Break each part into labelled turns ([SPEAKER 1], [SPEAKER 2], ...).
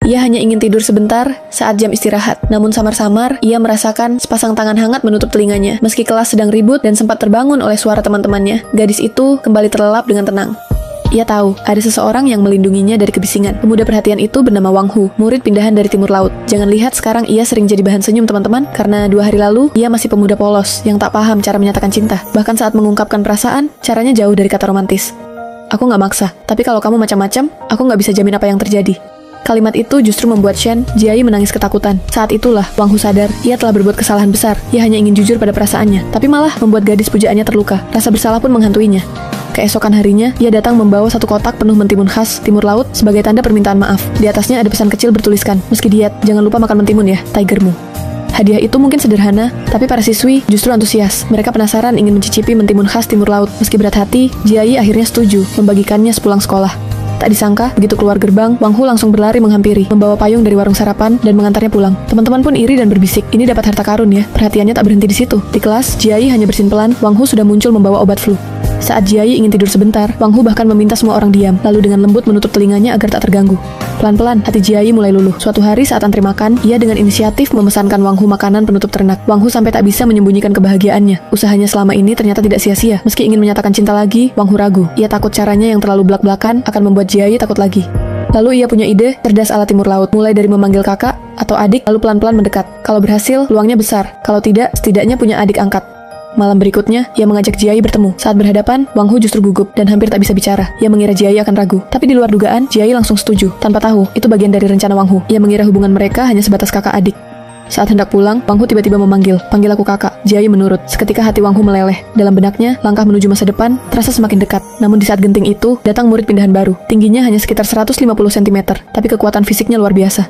[SPEAKER 1] Ia hanya ingin tidur sebentar saat jam istirahat. Namun samar-samar, ia merasakan sepasang tangan hangat menutup telinganya. Meski kelas sedang ribut dan sempat terbangun oleh suara teman-temannya, gadis itu kembali terlelap dengan tenang. Ia tahu, ada seseorang yang melindunginya dari kebisingan. Pemuda perhatian itu bernama Wang Hu, murid pindahan dari timur laut. Jangan lihat sekarang ia sering jadi bahan senyum teman-teman, karena 2 hari lalu, ia masih pemuda polos, yang tak paham cara menyatakan cinta. Bahkan saat mengungkapkan perasaan, caranya jauh dari kata romantis. Aku nggak maksa, tapi kalau kamu macam-macam, aku nggak bisa jamin apa yang terjadi. Kalimat itu justru membuat Shen Jiayi menangis ketakutan. Saat itulah Wang Hu sadar, ia telah berbuat kesalahan besar. Ia hanya ingin jujur pada perasaannya, tapi malah membuat gadis pujaannya terluka. Rasa bersalah pun menghantuinya. Keesokan harinya, ia datang membawa 1 kotak penuh mentimun khas timur laut sebagai tanda permintaan maaf. Di atasnya ada pesan kecil bertuliskan, meski diet, jangan lupa makan mentimun ya, tigermu. Hadiah itu mungkin sederhana, tapi para siswi justru antusias. Mereka penasaran ingin mencicipi mentimun khas timur laut. Meski berat hati, Jiayi akhirnya setuju membagikannya sepulang sekolah. Tak disangka, begitu keluar gerbang, Wang Hu langsung berlari menghampiri, membawa payung dari warung sarapan dan mengantarnya pulang. Teman-teman pun iri dan berbisik, ini dapat harta karun ya. Perhatiannya tak berhenti di situ. Di kelas, Jiayi hanya bersin pelan, Wang Hu sudah muncul membawa obat flu. Saat Jiayi ingin tidur sebentar, Wang Hu bahkan meminta semua orang diam, lalu dengan lembut menutup telinganya agar tak terganggu. Pelan-pelan, hati Jiayi mulai luluh. Suatu hari saat antri makan, ia dengan inisiatif memesankan Wang Hu makanan penutup ternak. Wang Hu sampai tak bisa menyembunyikan kebahagiaannya. Usahanya selama ini ternyata tidak sia-sia. Meski ingin menyatakan cinta lagi, Wang Hu ragu. Ia takut caranya yang terlalu belak-belakan akan membuat Jiayi takut lagi. Lalu ia punya ide cerdas ala timur laut, mulai dari memanggil kakak atau adik, lalu pelan-pelan mendekat. Kalau berhasil, peluangnya besar. Kalau tidak, setidaknya punya adik angkat. Malam berikutnya, ia mengajak Jiayi bertemu. Saat berhadapan, Wang Hu justru gugup dan hampir tak bisa bicara. Ia mengira Jiayi akan ragu. Tapi di luar dugaan, Jiayi langsung setuju. Tanpa tahu, itu bagian dari rencana Wang Hu. Ia mengira hubungan mereka hanya sebatas kakak adik. Saat hendak pulang, Wang Hu tiba-tiba memanggil, "Panggil aku kakak." Jiayi menurut. Seketika hati Wang Hu meleleh. Dalam benaknya, langkah menuju masa depan terasa semakin dekat. Namun di saat genting itu, datang murid pindahan baru. Tingginya hanya sekitar 150 cm, tapi kekuatan fisiknya luar biasa.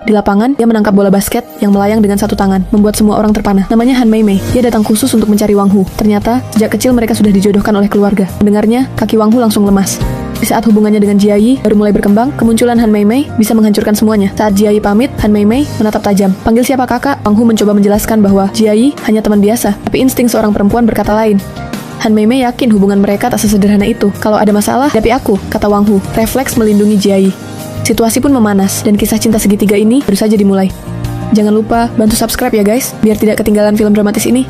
[SPEAKER 1] Di lapangan, dia menangkap bola basket yang melayang dengan 1 tangan, membuat semua orang terpana. Namanya Han Meimei. Dia datang khusus untuk mencari Wang Hu. Ternyata, sejak kecil mereka sudah dijodohkan oleh keluarga. Mendengarnya, kaki Wang Hu langsung lemas. Di saat hubungannya dengan Jiayi baru mulai berkembang, kemunculan Han Meimei bisa menghancurkan semuanya. Saat Jiayi pamit, Han Meimei menatap tajam. "Panggil siapa kakak?" Wang Hu mencoba menjelaskan bahwa Jiayi hanya teman biasa, tapi insting seorang perempuan berkata lain. Han Meimei yakin hubungan mereka tak sesederhana itu. "Kalau ada masalah, hadapi aku," kata Wang Hu. Refleks melindungi Jiayi. Situasi pun memanas, dan kisah cinta segitiga ini baru saja dimulai. Jangan lupa bantu subscribe ya guys, biar tidak ketinggalan film dramatis ini.